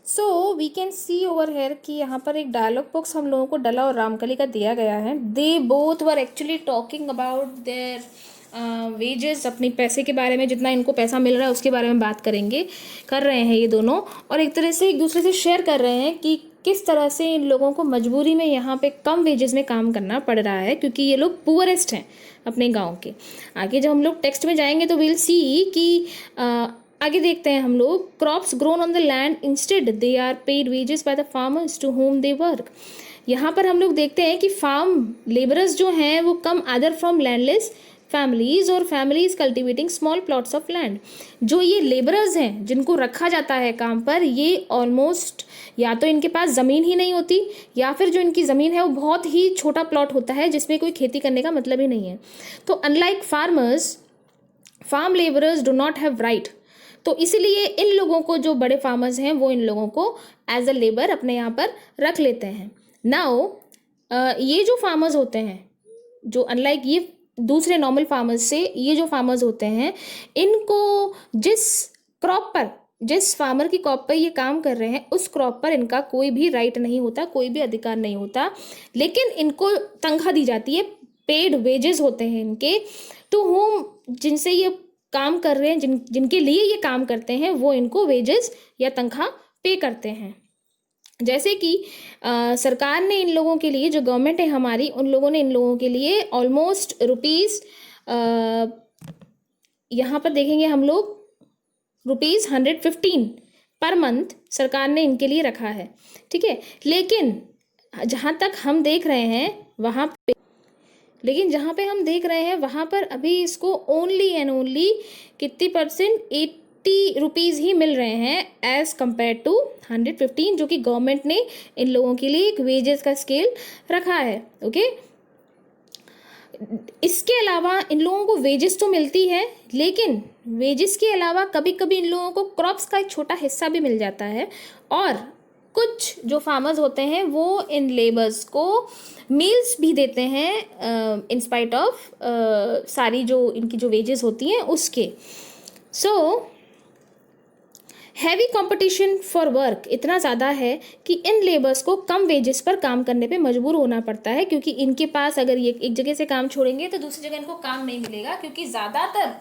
So we can see over here कि यहाँ पर एक डायलॉग बॉक्स हम लोगों को डला और रामकली का दिया गया है. They both were actually talking about their wages, अपनी पैसे के बारे में, जितना इनको पैसा मिल रहा है उसके बारे में बात कर रहे हैं ये दोनों. और एक तरह से एक दूसरे से शेयर कर रहे हैं कि किस तरह से इन लोगों को मजबूरी में यहाँ पे कम वेजेस में काम करना पड़ रहा है, क्योंकि ये लोग पुअरेस्ट हैं अपने गांव के. आगे जब हम लोग टेक्स्ट में जाएंगे तो विल सी कि आगे देखते हैं हम लोग. Crops grown on the land instead they are paid wages by the farmers to whom they work. यहाँ पर हम लोग देखते हैं कि फार्म लेबरर्स जो हैं वो कम अदर फ्रॉम लैंडलेस फैमिलीज और families cultivating small plots of land. जो ये लेबरर्स हैं जिनको रखा जाता है काम पर, ये ऑलमोस्ट या तो इनके पास ज़मीन ही नहीं होती, या फिर जो इनकी ज़मीन है वो बहुत ही छोटा प्लॉट होता है जिसमें कोई खेती करने का मतलब ही नहीं है. तो unlike farmers, farm labourers do not have right. तो इसीलिए इन लोगों को, जो बड़े फार्मर्स हैं, वो इन लोगों को एज अ लेबर अपने यहाँ पर रख लेते हैं. नाउ ये जो फार्मर्स होते हैं, जो अनलाइक ये दूसरे नॉर्मल फार्मर्स से, ये जो फार्मर्स होते हैं, इनको जिस फार्मर की क्रॉप पर ये काम कर रहे हैं उस क्रॉप पर इनका कोई भी राइट नहीं होता, कोई भी अधिकार नहीं होता. लेकिन इनको तनख्वाह दी जाती है, पेड वेजेस होते हैं इनके, टू होम, जिनसे ये काम कर रहे हैं, जिनके लिए ये काम करते हैं, वो इनको वेजेस या तनख्वाह पे करते हैं. जैसे कि सरकार ने इन लोगों के लिए, जो गवर्नमेंट है हमारी, उन लोगों ने इन लोगों के लिए ऑलमोस्ट रुपीज़, यहाँ पर देखेंगे हम लोग, ₹115 पर मंथ सरकार ने इनके लिए रखा है. ठीक है. लेकिन जहाँ तक हम देख रहे हैं वहाँ पे वहाँ पर अभी इसको ओनली एंड ओनली कितनी परसेंट, ₹80 ही मिल रहे हैं एज कम्पेयर टू 115, जो कि गवर्नमेंट ने इन लोगों के लिए एक वेजेस का स्केल रखा है. ओके. इसके अलावा इन लोगों को वेजेस तो मिलती है, लेकिन वेजेस के अलावा कभी कभी इन लोगों को क्रॉप्स का एक छोटा हिस्सा भी मिल जाता है. और कुछ जो फार्मर्स होते हैं वो इन लेबर्स को मील्स भी देते हैं इन स्पाइट ऑफ सारी जो इनकी जो वेजेस होती हैं उसके. So heavy competition for work इतना ज़्यादा है कि इन लेबर्स को कम वेजेस पर काम करने पे मजबूर होना पड़ता है, क्योंकि इनके पास, अगर ये एक जगह से काम छोड़ेंगे तो दूसरी जगह इनको काम नहीं मिलेगा, क्योंकि ज़्यादातर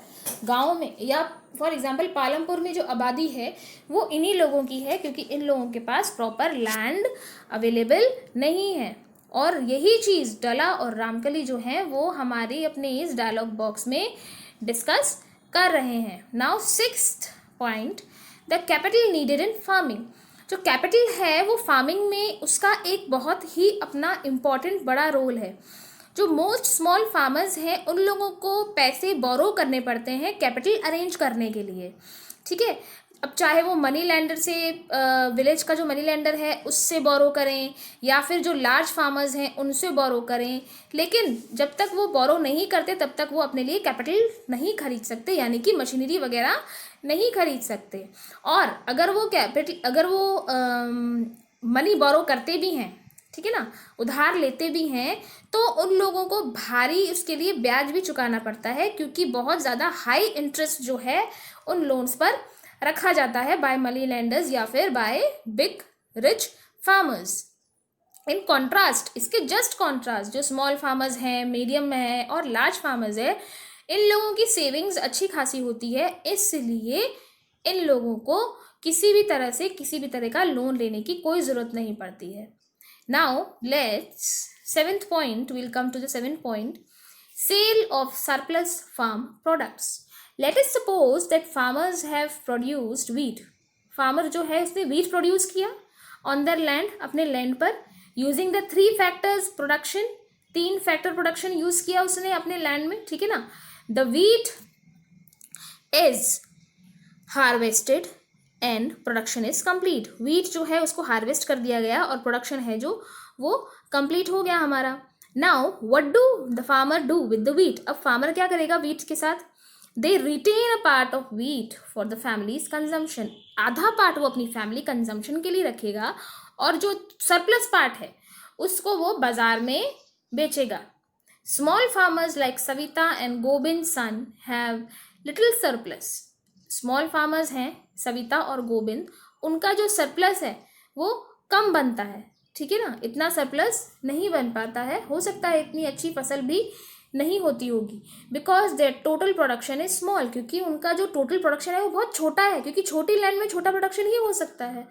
गाँव में, या फॉर एग्जांपल पालमपुर में जो आबादी है वो इन्हीं लोगों की है, क्योंकि इन लोगों के पास प्रॉपर लैंड अवेलेबल नहीं है. और यही चीज़ डला और रामकली जो हैं वो हमारी अपने इस डायलॉग बॉक्स में डिस्कस कर रहे हैं. Now 6th point, the capital needed in farming. जो कैपिटल है वो फार्मिंग में उसका एक बहुत ही अपना इम्पॉर्टेंट बड़ा रोल है. जो मोस्ट स्मॉल फार्मर्स हैं उन लोगों को पैसे बोरो करने पड़ते हैं कैपिटल अरेंज करने के लिए. ठीक है. अब चाहे वो मनी लैंडर से, विलेज का जो मनी लैंडर है उससे बोरो करें, या फिर जो लार्ज फार्मर्स हैं उनसे बोरो करें, लेकिन जब तक वो बोरो नहीं करते तब तक वो अपने लिए कैपिटल नहीं खरीद सकते, यानी कि मशीनरी वगैरह नहीं खरीद सकते. और अगर वो मनी बोरो करते भी हैं, ठीक है ना, उधार लेते भी हैं, तो उन लोगों को भारी उसके लिए ब्याज भी चुकाना पड़ता है, क्योंकि बहुत ज़्यादा हाई इंटरेस्ट जो है उन लोन्स पर रखा जाता है बाय मनी लैंडर्स या फिर by big rich farmers. In contrast, इसके जस्ट कॉन्ट्रास्ट, जो स्मॉल फार्मर्स हैं, मीडियम में है और लार्ज फार्मर्स है, इन लोगों की सेविंग्स अच्छी खासी होती है, इसलिए इन लोगों को किसी भी तरह का लोन लेने की कोई ज़रूरत नहीं पड़ती है. Now let's 7th point, will come to the 7th point, sale of surplus farm products. Let us suppose that farmers have produced wheat. Farmer जो है उसने व्हीट प्रोड्यूस किया ऑन देयर लैंड, अपने लैंड पर, using the 3 factors production. 3 factor production use किया उसने अपने land में. ठीक है ना. The wheat is harvested and production is complete. Wheat जो है उसको हार्वेस्ट कर दिया गया और प्रोडक्शन है जो वो कंप्लीट हो गया हमारा. Now what do the farmer do with the wheat. अब फार्मर क्या करेगा व्हीट के साथ? They retain a part of wheat for the family's consumption. आधा पार्ट वो अपनी फैमिली कंजम्पशन के लिए रखेगा, और जो सरप्लस पार्ट है उसको वो बाजार में बेचेगा. Small farmers like Savita and Gobind son have little surplus. Small farmers हैं सविता और गोबिंद, उनका जो सरप्लस है वो कम बनता है, ठीक है ना, इतना सरप्लस नहीं बन पाता है, हो सकता है इतनी अच्छी फसल भी नहीं होती होगी, because their total production is small, क्योंकि उनका जो टोटल प्रोडक्शन है वो बहुत छोटा है, क्योंकि छोटी लैंड में छोटा प्रोडक्शन ही हो सकता है,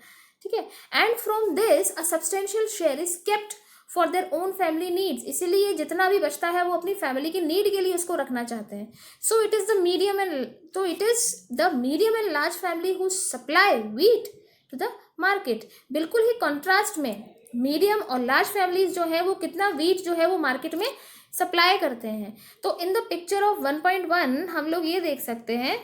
ठीक है। And from this a substantial share is kept for their own family needs, इसीलिए जितना भी बचता है वो अपनी फैमिली की नीड के लिए उसको रखना चाहते हैं। So it is the medium and तो it is the medium and large family who supply wheat to the market. बिल्कुल ही कॉन्ट्रास्ट में मीडियम और लार्ज फैमिलीज जो है वो कितना व्हीट जो है वो मार्केट में सप्लाई करते हैं। तो इन द पिक्चर ऑफ 1.1 हम लोग ये देख सकते हैं